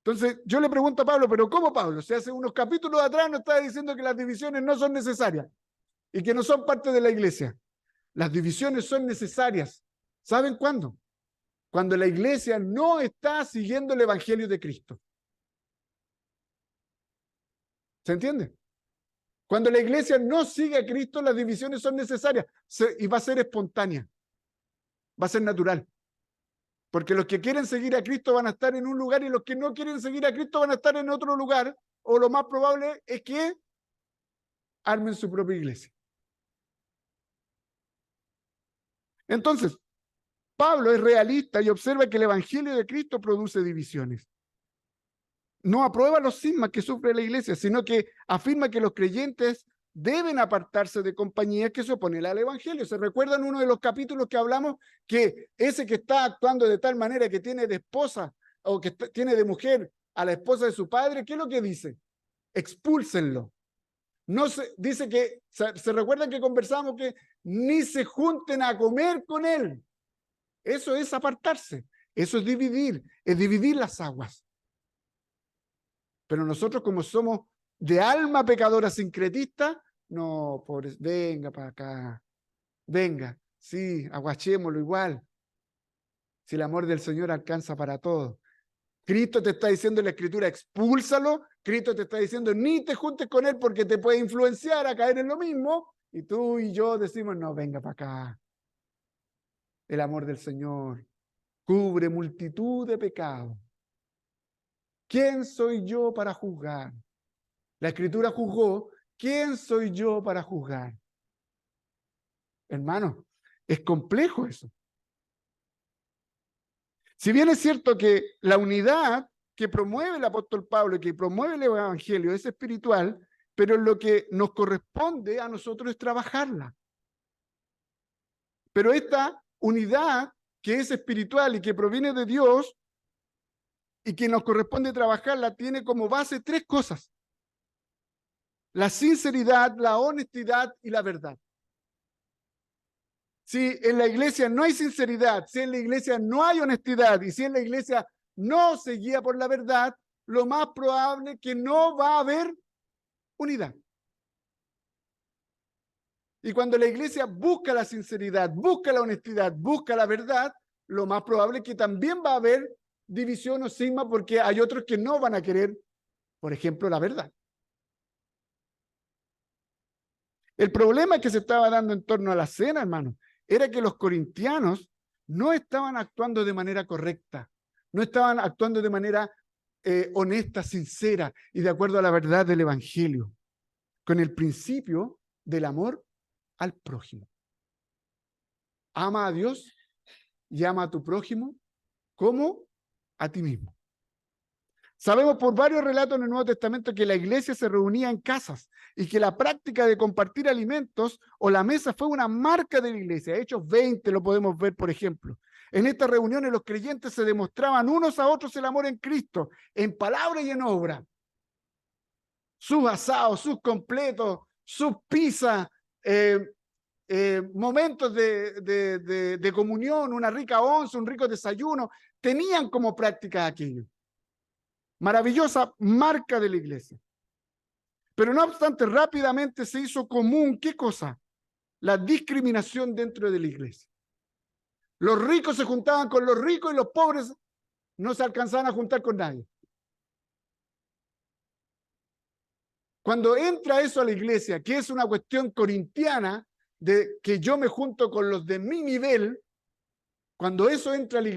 Entonces yo le pregunto a Pablo, ¿pero cómo, Pablo? Si hace unos capítulos atrás nos estaba diciendo que las divisiones no son necesarias y que no son parte de la iglesia. Las divisiones son necesarias. ¿Saben cuándo? Cuando la iglesia no está siguiendo el evangelio de Cristo. ¿Se entiende? Cuando la iglesia no sigue a Cristo, las divisiones son necesarias y va a ser espontánea, va a ser natural. Porque los que quieren seguir a Cristo van a estar en un lugar y los que no quieren seguir a Cristo van a estar en otro lugar, o lo más probable es que armen su propia iglesia. Entonces, Pablo es realista y observa que el evangelio de Cristo produce divisiones. No aprueba los cismas que sufre la iglesia, sino que afirma que los creyentes deben apartarse de compañías que se oponen al evangelio. ¿Se recuerdan uno de los capítulos que hablamos? Que ese que está actuando de tal manera que tiene de esposa o que tiene de mujer a la esposa de su padre, ¿qué es lo que dice? Expúlsenlo. No se, dice que, se recuerdan que conversamos que ni se junten a comer con él. Eso es apartarse, eso es dividir las aguas. Pero nosotros, como somos de alma pecadora sincretista, no, pobre, venga para acá, venga, sí, aguachémoslo igual. Si el amor del Señor alcanza para todo. Cristo te está diciendo en la Escritura, expúlsalo. Cristo te está diciendo, ni te juntes con él porque te puede influenciar a caer en lo mismo. Y tú y yo decimos, no, venga para acá. El amor del Señor cubre multitud de pecados. ¿Quién soy yo para juzgar? La Escritura juzgó. ¿Quién soy yo para juzgar? Hermano, es complejo eso. Si bien es cierto que la unidad que promueve el apóstol Pablo y que promueve el evangelio es espiritual, pero lo que nos corresponde a nosotros es trabajarla. Pero esta unidad que es espiritual y que proviene de Dios y que nos corresponde trabajarla tiene como base tres cosas: la sinceridad, la honestidad y la verdad. Si en la iglesia no hay sinceridad, si en la iglesia no hay honestidad y si en la iglesia no se guía por la verdad, lo más probable es que no va a haber unidad. Y cuando la iglesia busca la sinceridad, busca la honestidad, busca la verdad, lo más probable es que también va a haber división o cisma porque hay otros que no van a querer, por ejemplo, la verdad. El problema que se estaba dando en torno a la cena, hermano, era que los corintianos no estaban actuando de manera correcta, no estaban actuando de manera honesta, sincera y de acuerdo a la verdad del evangelio, con el principio del amor al prójimo. Ama a Dios y ama a tu prójimo como a ti mismo. Sabemos por varios relatos en el Nuevo Testamento que la iglesia se reunía en casas y que la práctica de compartir alimentos o la mesa fue una marca de la iglesia. Hechos 20 lo podemos ver, por ejemplo. En estas reuniones los creyentes se demostraban unos a otros el amor en Cristo, en palabra y en obra. Sus asados, sus completos, sus pizzas, momentos de comunión, una rica once, un rico desayuno, tenían como práctica aquello. Maravillosa marca de la iglesia. Pero no obstante, rápidamente se hizo común, ¿qué cosa? La discriminación dentro de la iglesia. Los ricos se juntaban con los ricos y los pobres no se alcanzaban a juntar con nadie. Cuando entra eso a la iglesia, que es una cuestión corintiana, de que yo me junto con los de mi nivel, cuando eso entra a la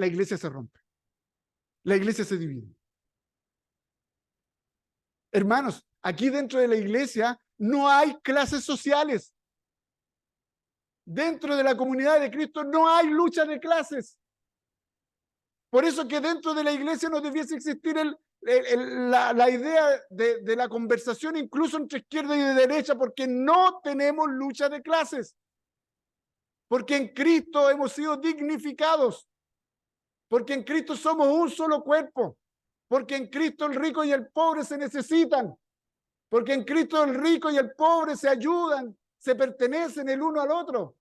iglesia se rompe. La iglesia se divide. Hermanos, aquí dentro de la iglesia no hay clases sociales. Dentro de la comunidad de Cristo no hay lucha de clases. Por eso que dentro de la iglesia no debiese existir la idea de la conversación incluso entre izquierda y derecha, porque no tenemos lucha de clases. Porque en Cristo hemos sido dignificados. Porque en Cristo somos un solo cuerpo. Porque en Cristo el rico y el pobre se necesitan. Porque en Cristo el rico y el pobre se ayudan, se pertenecen el uno al otro.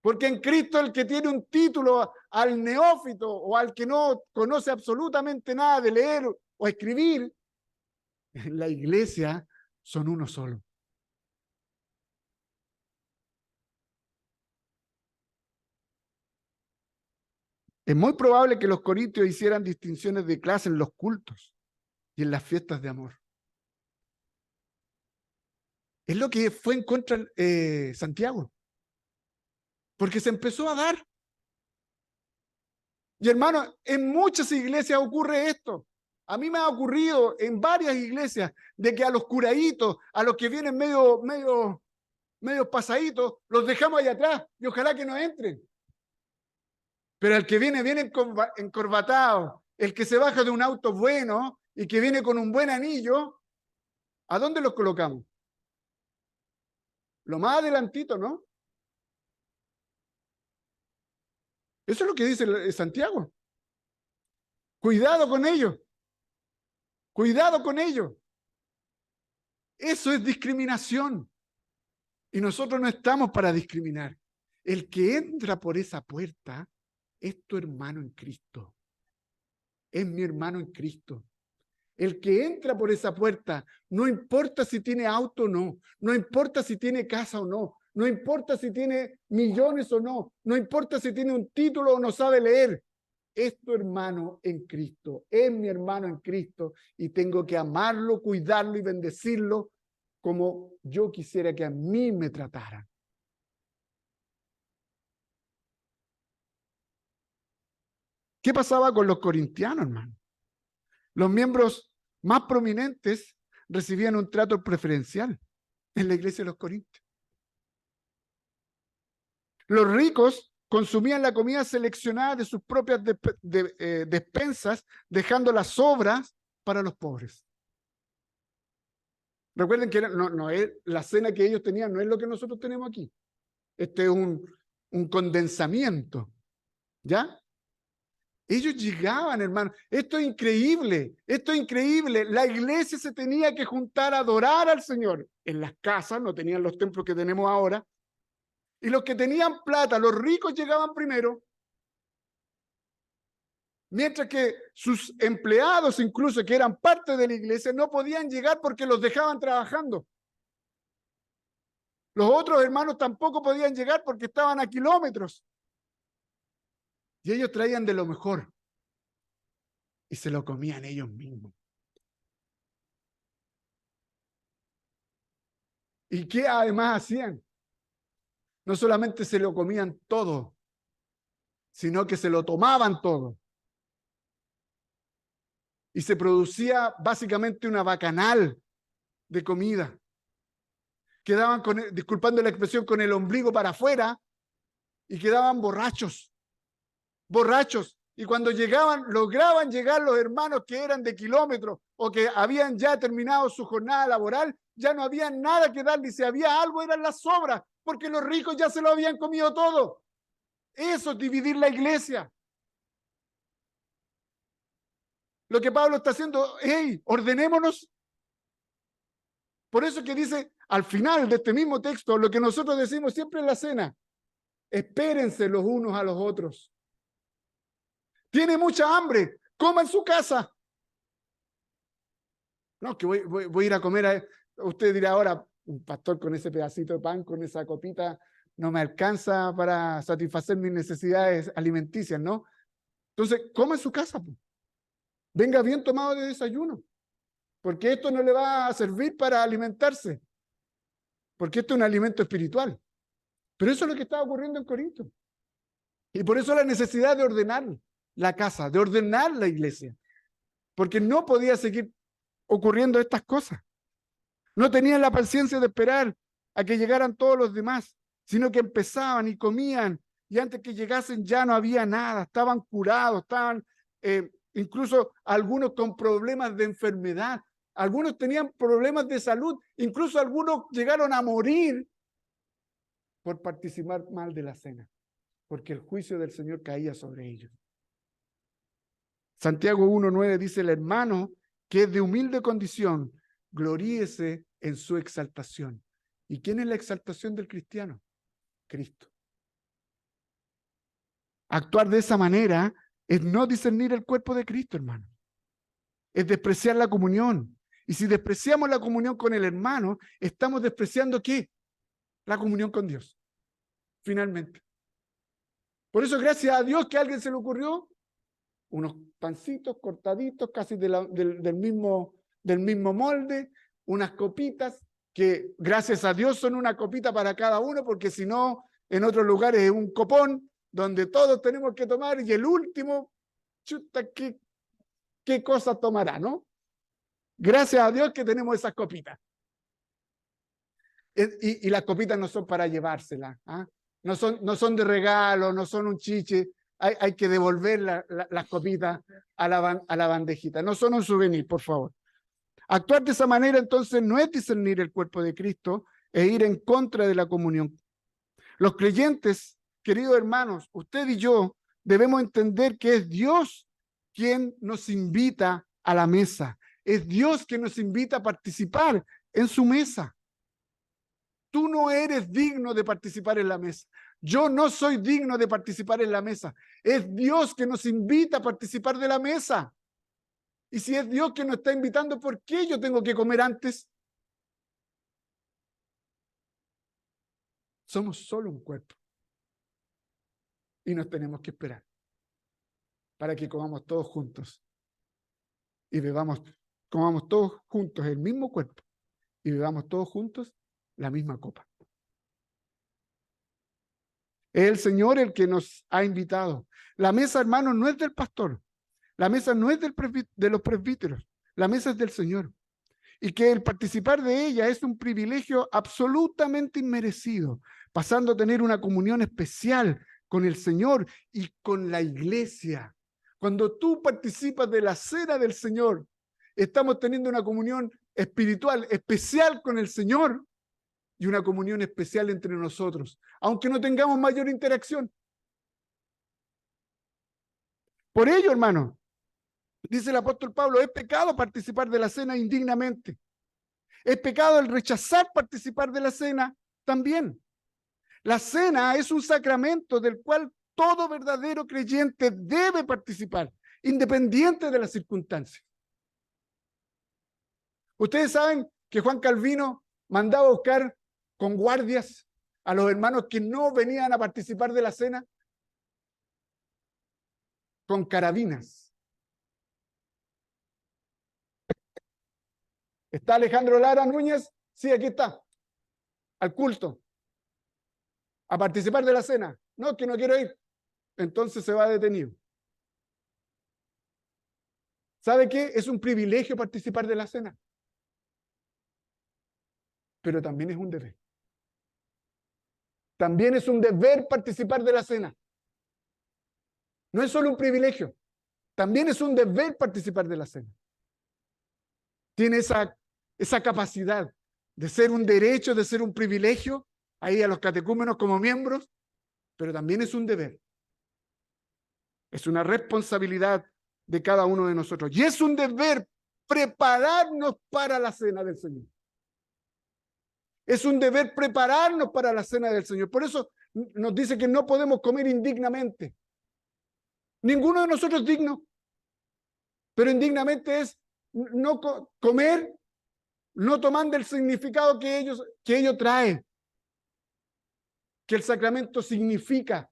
Porque en Cristo el que tiene un título al neófito o al que no conoce absolutamente nada de leer o escribir, en la iglesia son uno solo. Es muy probable que los corintios hicieran distinciones de clase en los cultos y en las fiestas de amor. Es lo que fue en contra Santiago. Porque se empezó a dar. Y hermano, en muchas iglesias ocurre esto. A mí me ha ocurrido en varias iglesias de que a los curaditos, a los que vienen medio pasaditos, los dejamos allá atrás y ojalá que no entren. Pero el que viene encorbatado, el que se baja de un auto bueno y que viene con un buen anillo, ¿a dónde los colocamos? Lo más adelantito, ¿no? Eso es lo que dice Santiago. Cuidado con ellos. Cuidado con ellos. Eso es discriminación. Y nosotros no estamos para discriminar. El que entra por esa puerta es tu hermano en Cristo. Es mi hermano en Cristo. El que entra por esa puerta, no importa si tiene auto o no, no importa si tiene casa o no, no importa si tiene millones o no, no importa si tiene un título o no sabe leer, es tu hermano en Cristo, es mi hermano en Cristo y tengo que amarlo, cuidarlo y bendecirlo como yo quisiera que a mí me trataran. ¿Qué pasaba con los corintianos, hermano? Los miembros más prominentes recibían un trato preferencial en la iglesia de los Corintios. Los ricos consumían la comida seleccionada de sus propias despensas, dejando las sobras para los pobres. Recuerden que no es la cena que ellos tenían, no es lo que nosotros tenemos aquí. Este es un condensamiento, ¿ya? Ellos llegaban, hermano. Esto es increíble, esto es increíble. La iglesia se tenía que juntar a adorar al Señor. En las casas, no tenían los templos que tenemos ahora. Y los que tenían plata, los ricos llegaban primero. Mientras que sus empleados, incluso que eran parte de la iglesia, no podían llegar porque los dejaban trabajando. Los otros hermanos tampoco podían llegar porque estaban a kilómetros. Y ellos traían de lo mejor. Y se lo comían ellos mismos. ¿Y qué además hacían? No solamente se lo comían todo, sino que se lo tomaban todo. Y se producía básicamente una bacanal de comida. Quedaban, disculpando la expresión, con el ombligo para afuera y quedaban borrachos. Borrachos. Y cuando lograban llegar los hermanos que eran de kilómetros o que habían ya terminado su jornada laboral, ya no había nada que darle. Y si había algo, eran las sobras, porque los ricos ya se lo habían comido todo. Eso es dividir la iglesia. Lo que Pablo está haciendo, hey, ordenémonos. Por eso que dice al final de este mismo texto, lo que nosotros decimos siempre en la cena, espérense los unos a los otros. Tiene mucha hambre, coma en su casa. No, que voy a ir a comer. Usted dirá ahora, un pastor con ese pedacito de pan, con esa copita, no me alcanza para satisfacer mis necesidades alimenticias, ¿no? Entonces, coma en su casa. Pues. Venga bien tomado de desayuno, porque esto no le va a servir para alimentarse, porque esto es un alimento espiritual. Pero eso es lo que estaba ocurriendo en Corinto. Y por eso la necesidad de ordenar la casa, de ordenar la iglesia, porque no podía seguir ocurriendo estas cosas. No tenían la paciencia de esperar a que llegaran todos los demás, sino que empezaban y comían, y antes que llegasen ya no había nada, estaban curados, estaban incluso algunos con problemas de enfermedad, algunos tenían problemas de salud, incluso algunos llegaron a morir por participar mal de la cena, porque el juicio del Señor caía sobre ellos. Santiago 1:9 dice: el hermano que es de humilde condición, gloríese en su exaltación. ¿Y quién es la exaltación del cristiano? Cristo. Actuar de esa manera es no discernir el cuerpo de Cristo, hermano. Es despreciar la comunión. Y si despreciamos la comunión con el hermano, estamos despreciando ¿qué? La comunión con Dios. Finalmente. Por eso, gracias a Dios que a alguien se le ocurrió unos pancitos cortaditos, casi del mismo molde, unas copitas, que gracias a Dios son una copita para cada uno, porque si no, en otros lugares es un copón donde todos tenemos que tomar y el último, chuta, ¿qué cosa tomará, no? Gracias a Dios que tenemos esas copitas. Y las copitas no son para llevárselas, ¿ah? No son de regalo, no son un chiche. Hay que devolver las copitas a la bandejita. No son un souvenir, por favor. Actuar de esa manera entonces no es discernir el cuerpo de Cristo e ir en contra de la comunión. Los creyentes, queridos hermanos, usted y yo debemos entender que es Dios quien nos invita a la mesa. Es Dios quien nos invita a participar en su mesa. Tú no eres digno de participar en la mesa. Yo no soy digno de participar en la mesa. Es Dios que nos invita a participar de la mesa. Y si es Dios que nos está invitando, ¿por qué yo tengo que comer antes? Somos solo un cuerpo. Y nos tenemos que esperar para que comamos todos juntos. Y comamos todos juntos el mismo cuerpo. Y bebamos todos juntos la misma copa. Es el Señor el que nos ha invitado. La mesa, hermanos, no es del pastor. La mesa no es de los presbíteros. La mesa es del Señor. Y que el participar de ella es un privilegio absolutamente inmerecido, pasando a tener una comunión especial con el Señor y con la iglesia. Cuando tú participas de la cena del Señor, estamos teniendo una comunión espiritual especial con el Señor y una comunión especial entre nosotros, aunque no tengamos mayor interacción. Por ello, hermano, dice el apóstol Pablo, es pecado participar de la cena indignamente. Es pecado el rechazar participar de la cena también. La cena es un sacramento del cual todo verdadero creyente debe participar, independiente de las circunstancias. Ustedes saben que Juan Calvino mandaba a buscar con guardias a los hermanos que no venían a participar de la cena, con carabinas. ¿Está Alejandro Lara Núñez? Sí, aquí está. Al culto. A participar de la cena. No, que no quiero ir. Entonces se va detenido. ¿Sabe qué? Es un privilegio participar de la cena. Pero también es un deber. También es un deber participar de la cena. No es solo un privilegio. También es un deber participar de la cena. Tiene esa capacidad de ser un derecho, de ser un privilegio, ahí a los catecúmenos como miembros, pero también es un deber. Es una responsabilidad de cada uno de nosotros. Y es un deber prepararnos para la cena del Señor. Es un deber prepararnos para la cena del Señor. Por eso nos dice que no podemos comer indignamente. Ninguno de nosotros es digno. Pero indignamente es no comer, no tomando el significado que ello trae, que el sacramento significa.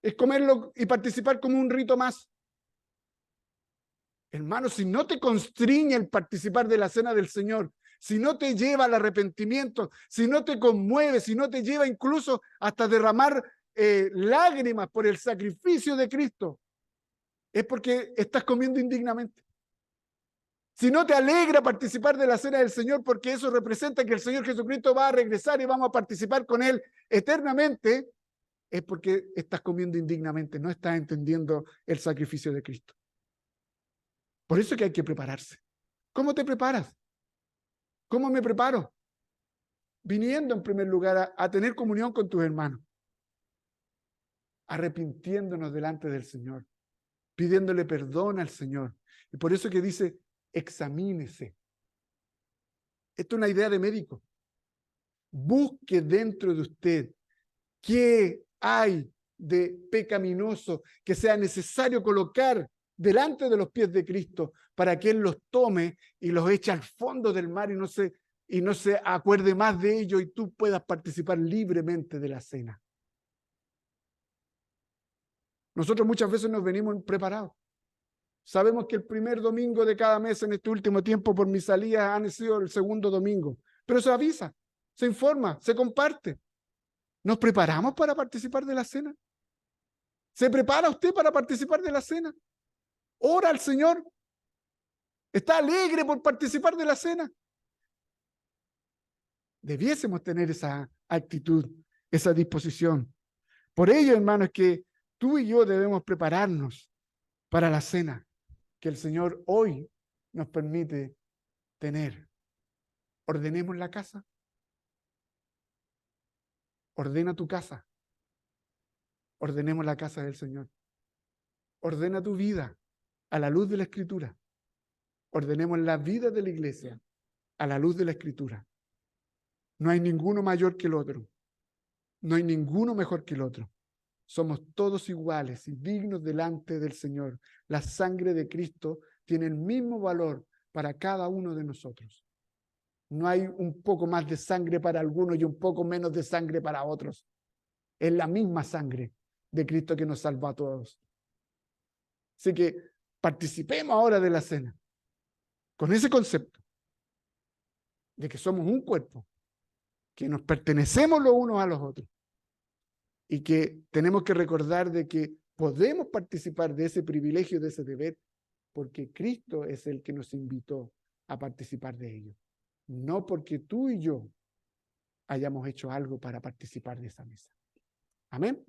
Es comerlo y participar como un rito más. Hermano, si no te constriñe el participar de la cena del Señor, si no te lleva al arrepentimiento, si no te conmueve, si no te lleva incluso hasta derramar lágrimas por el sacrificio de Cristo, es porque estás comiendo indignamente. Si no te alegra participar de la cena del Señor, porque eso representa que el Señor Jesucristo va a regresar y vamos a participar con Él eternamente, es porque estás comiendo indignamente, no estás entendiendo el sacrificio de Cristo. Por eso es que hay que prepararse. ¿Cómo te preparas? ¿Cómo me preparo? Viniendo en primer lugar a tener comunión con tus hermanos, arrepintiéndonos delante del Señor, pidiéndole perdón al Señor. Y por eso que dice, examínese. Esto es una idea de médico. Busque dentro de usted qué hay de pecaminoso que sea necesario colocar delante de los pies de Cristo para que Él los tome y los eche al fondo del mar y no se acuerde más de ello y tú puedas participar libremente de la cena. Nosotros muchas veces nos venimos preparados. Sabemos que el primer domingo de cada mes en este último tiempo por mis salidas han sido el segundo domingo, pero se avisa, se informa, se comparte. ¿Nos preparamos para participar de la cena? ¿Se prepara usted para participar de la cena? ¿Ora al Señor? ¿Está alegre por participar de la cena? Debiésemos tener esa actitud, esa disposición. Por ello, hermanos, es que tú y yo debemos prepararnos para la cena que el Señor hoy nos permite tener. Ordenemos la casa. Ordena tu casa. Ordenemos la casa del Señor. Ordena tu vida a la luz de la Escritura. Ordenemos la vida de la iglesia a la luz de la Escritura. No hay ninguno mayor que el otro. No hay ninguno mejor que el otro. Somos todos iguales y dignos delante del Señor. La sangre de Cristo tiene el mismo valor para cada uno de nosotros. No hay un poco más de sangre para algunos y un poco menos de sangre para otros. Es la misma sangre de Cristo que nos salvó a todos. Así que participemos ahora de la cena con ese concepto de que somos un cuerpo, que nos pertenecemos los unos a los otros y que tenemos que recordar de que podemos participar de ese privilegio, de ese deber, porque Cristo es el que nos invitó a participar de ello. No porque tú y yo hayamos hecho algo para participar de esa mesa. Amén.